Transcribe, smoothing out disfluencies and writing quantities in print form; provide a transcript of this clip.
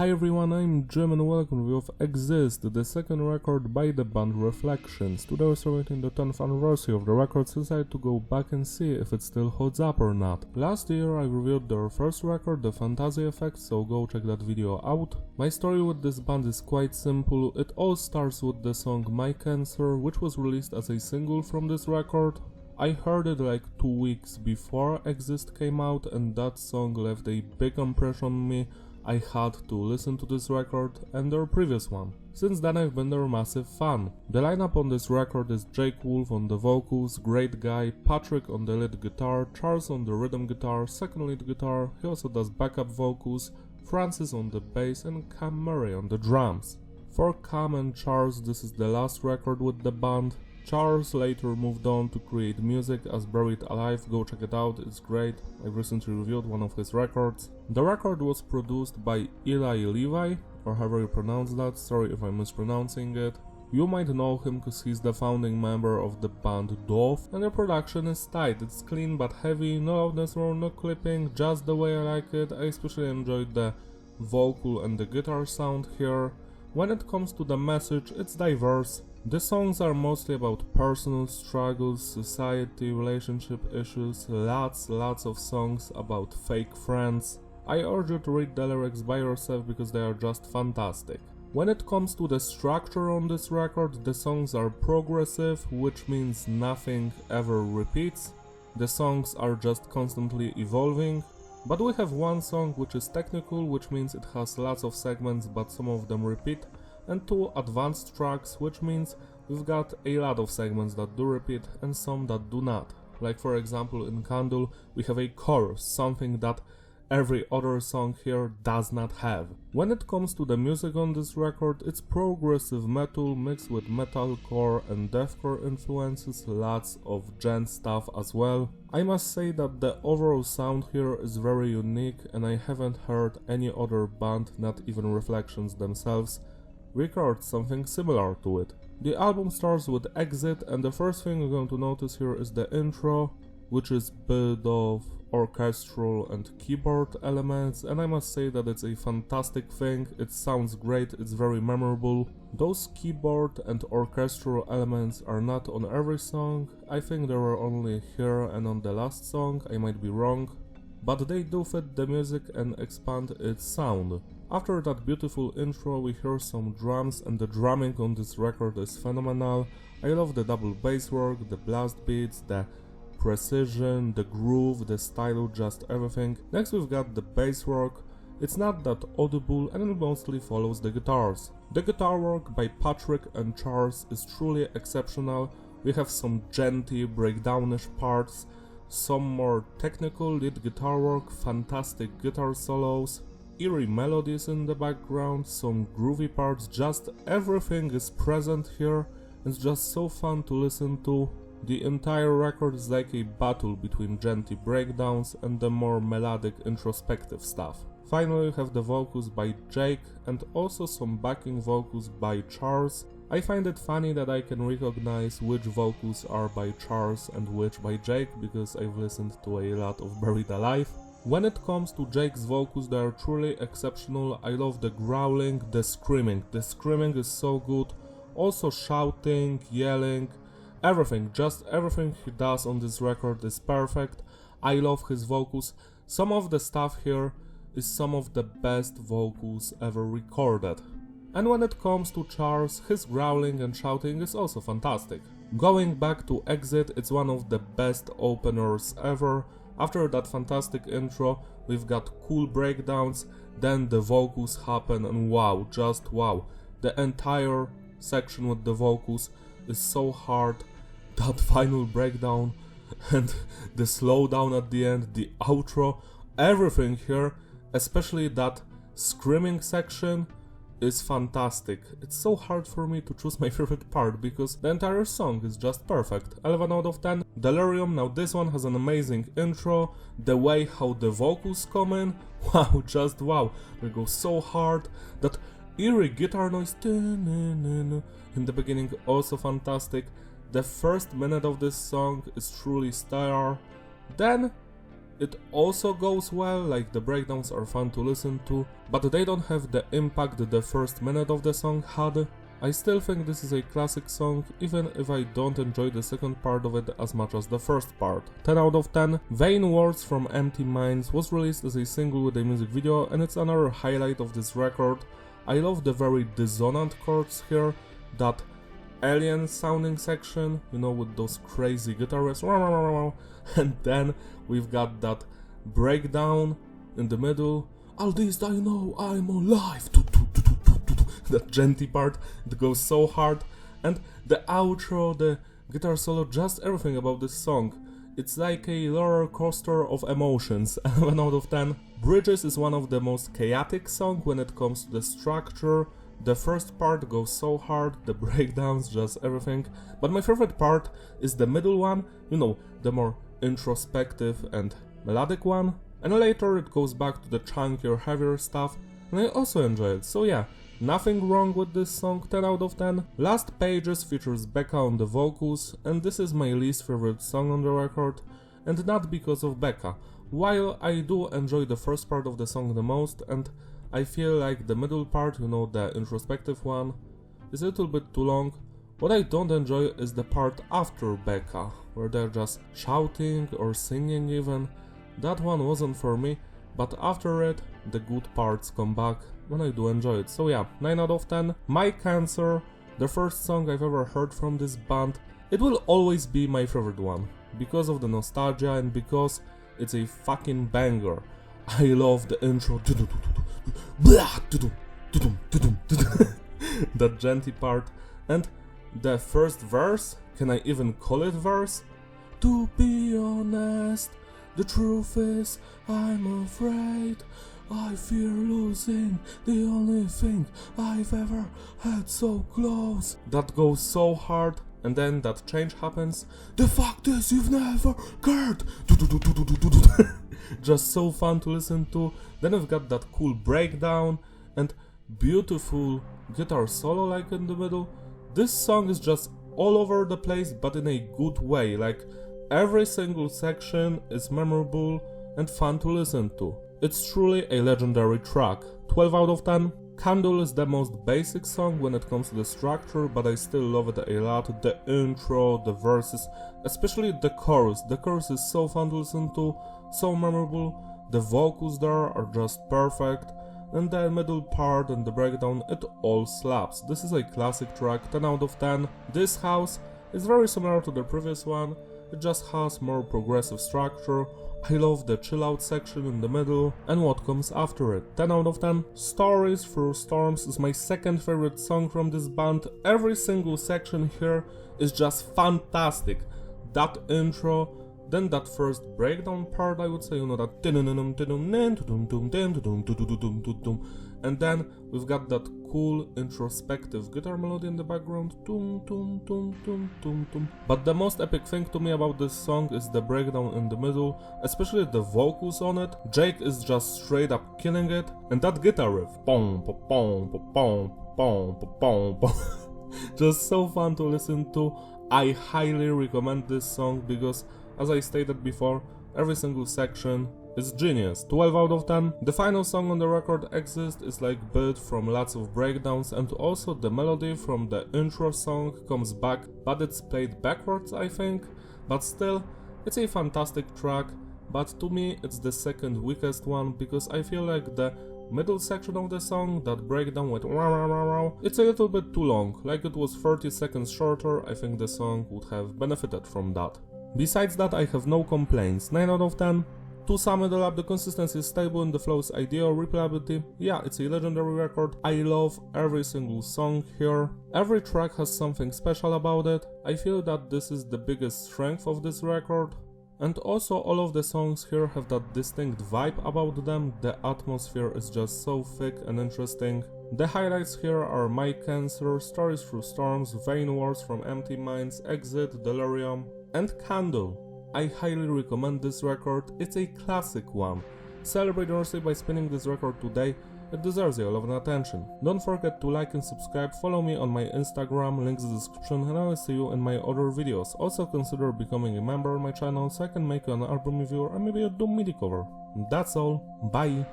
Hi everyone, I'm Jim and welcome to Exist, the second record by the band Reflections. Today we're celebrating the 10th anniversary of the record, so I decided to go back and see if it still holds up or not. Last year I reviewed their first record, The Fantasy Effect, so go check that video out. My story with this band is quite simple. It all starts with the song My Cancer, which was released as a single from this record. I heard it like 2 weeks before Exist came out, and that song left a big impression on me. I had to listen to this record and their previous one. Since then I've been their massive fan. The lineup on this record is Jake Wolf on the vocals, great guy, Patrick on the lead guitar, Charles on the rhythm guitar, second lead guitar, he also does backup vocals, Francis on the bass and Cam Murray on the drums. For Cam and Charles, this is the last record with the band. Charles later moved on to create music as Buried Alive, go check it out, it's great, I've recently reviewed one of his records. The record was produced by Eli Levi, or however you pronounce that, sorry if I'm mispronouncing it. You might know him because he's the founding member of the band Dove, and the production is tight, it's clean but heavy, no loudness or no clipping, just the way I like it. I especially enjoyed the vocal and the guitar sound here. When it comes to the message, it's diverse. The songs are mostly about personal struggles, society, relationship issues, lots of songs about fake friends. I urge you to read the lyrics by yourself because they are just fantastic. When it comes to the structure on this record, the songs are progressive, which means nothing ever repeats. The songs are just constantly evolving. But we have one song which is technical, which means it has lots of segments but some of them repeat, and two advanced tracks, which means we've got a lot of segments that do repeat and some that do not. Like for example in Candle we have a chorus, something that every other song here does not have. When it comes to the music on this record, it's progressive metal mixed with metalcore and deathcore influences, lots of gen stuff as well. I must say that the overall sound here is very unique and I haven't heard any other band, not even Reflections themselves, record something similar to it. The album starts with Exit, and the first thing you're going to notice here is the intro, which is built of orchestral and keyboard elements, and I must say that it's a fantastic thing, it sounds great, it's very memorable. Those keyboard and orchestral elements are not on every song, I think they were only here and on the last song, I might be wrong, but they do fit the music and expand its sound. After that beautiful intro we hear some drums, and the drumming on this record is phenomenal. I love the double bass work, the blast beats, the precision, the groove, the style, just everything. Next we've got the bass work. It's not that audible and it mostly follows the guitars. The guitar work by Patrick and Charles is truly exceptional. We have some genty breakdownish parts, some more technical lead guitar work, fantastic guitar solos, eerie melodies in the background, some groovy parts, just everything is present here. It's just so fun to listen to. The entire record is like a battle between genty breakdowns and the more melodic introspective stuff. Finally we have the vocals by Jake and also some backing vocals by Charles. I find it funny that I can recognize which vocals are by Charles and which by Jake because I've listened to a lot of Buried Alive. When it comes to Jake's vocals, they are truly exceptional. I love the growling, the screaming. The screaming is so good. Also shouting, yelling, everything, just everything he does on this record is perfect. I love his vocals. Some of the stuff here is some of the best vocals ever recorded. And when it comes to Charles, his growling and shouting is also fantastic. Going back to Exit, it's one of the best openers ever. After that fantastic intro, we've got cool breakdowns, then the vocals happen and wow, just wow. The entire section with the vocals is so hard. That final breakdown and the slowdown at the end, the outro, everything here, especially that screaming section, is fantastic. It's so hard for me to choose my favorite part because the entire song is just perfect. 11 out of 10. Delirium, now this one has an amazing intro, the way how the vocals come in, wow, just wow. They go so hard. That eerie guitar noise in the beginning, also fantastic. The first minute of this song is truly stellar. Then it also goes well, like the breakdowns are fun to listen to, but they don't have the impact the first minute of the song had. I still think this is a classic song, even if I don't enjoy the second part of it as much as the first part. 10 out of 10. Vain Words from Empty Minds was released as a single with a music video, and it's another highlight of this record. I love the very dissonant chords here, that alien sounding section, you know, with those crazy guitar riffs, and then we've got that breakdown in the middle. At least I know I'm alive. That genty part that goes so hard, and the outro, the guitar solo, just everything about this song. It's like a roller coaster of emotions. 11 out of 10. Bridges is one of the most chaotic songs when it comes to the structure. The first part goes so hard, the breakdowns, just everything. But my favorite part is the middle one, you know, the more introspective and melodic one. And later it goes back to the chunkier, heavier stuff, and I also enjoy it. So yeah, nothing wrong with this song, 10 out of 10. Last Pages features Becca on the vocals, and this is my least favorite song on the record, and not because of Becca. While I do enjoy the first part of the song the most, and I feel like the middle part, you know, the introspective one, is a little bit too long, what I don't enjoy is the part after Becca, where they're just shouting or singing even. That one wasn't for me, but after it, the good parts come back, and I do enjoy it. So yeah, 9 out of 10. My Cancer, the first song I've ever heard from this band. It will always be my favorite one, because of the nostalgia and because it's a fucking banger. I love the intro, that genty part, and the first verse, can I even call it verse? To be honest, the truth is, I'm afraid I fear losing the only thing I've ever had so close. That goes so hard, and then that change happens. The fact is, you've never cared. Just so fun to listen to. Then we've got that cool breakdown and beautiful guitar solo like in the middle. This song is just all over the place, but in a good way. Like, every single section is memorable and fun to listen to. It's truly a legendary track. 12 out of 10. Candle is the most basic song when it comes to the structure, but I still love it a lot. The intro, the verses, especially the chorus. The chorus is so fun to listen to, so memorable. The vocals there are just perfect. And the middle part and the breakdown, it all slaps. This is a classic track, 10 out of 10. This house is very similar to the previous one. It just has more progressive structure. I love the chill out section in the middle and what comes after it. 10 out of 10. Stories Through Storms is my second favorite song from this band. Every single section here is just fantastic. That intro, then that first breakdown part, I would say, you know, that, and then we've got that cool introspective guitar melody in the background. But the most epic thing to me about this song is the breakdown in the middle, especially the vocals on it. Jake is just straight up killing it, and that guitar riff, just so fun to listen to. I highly recommend this song because, as I stated before, every single section is genius. 12 out of 10. The final song on the record, Exist, is like built from lots of breakdowns, and also the melody from the intro song comes back, but it's played backwards, I think. But still, it's a fantastic track, but to me it's the second weakest one, because I feel like the middle section of the song, that breakdown with it's a little bit too long. Like, it was 30 seconds shorter. I think the song would have benefited from that. Besides that, I have no complaints. 9 out of 10. To sum it all up, the consistency is stable and the flow is ideal. Replayability, yeah, it's a legendary record. I love every single song here. Every track has something special about it. I feel that this is the biggest strength of this record. And also, all of the songs here have that distinct vibe about them. The atmosphere is just so thick and interesting. The highlights here are My Cancer, Stories Through Storms, Vain Words from Empty Minds, Exit, Delirium, and Candle. I highly recommend this record. It's a classic one. Celebrate Rossi by spinning this record today, it deserves your love and attention. Don't forget to like and subscribe, follow me on my Instagram, links in the description, and I will see you in my other videos. Also consider becoming a member on my channel so I can make you an album review or maybe a Doom MIDI cover. That's all, bye!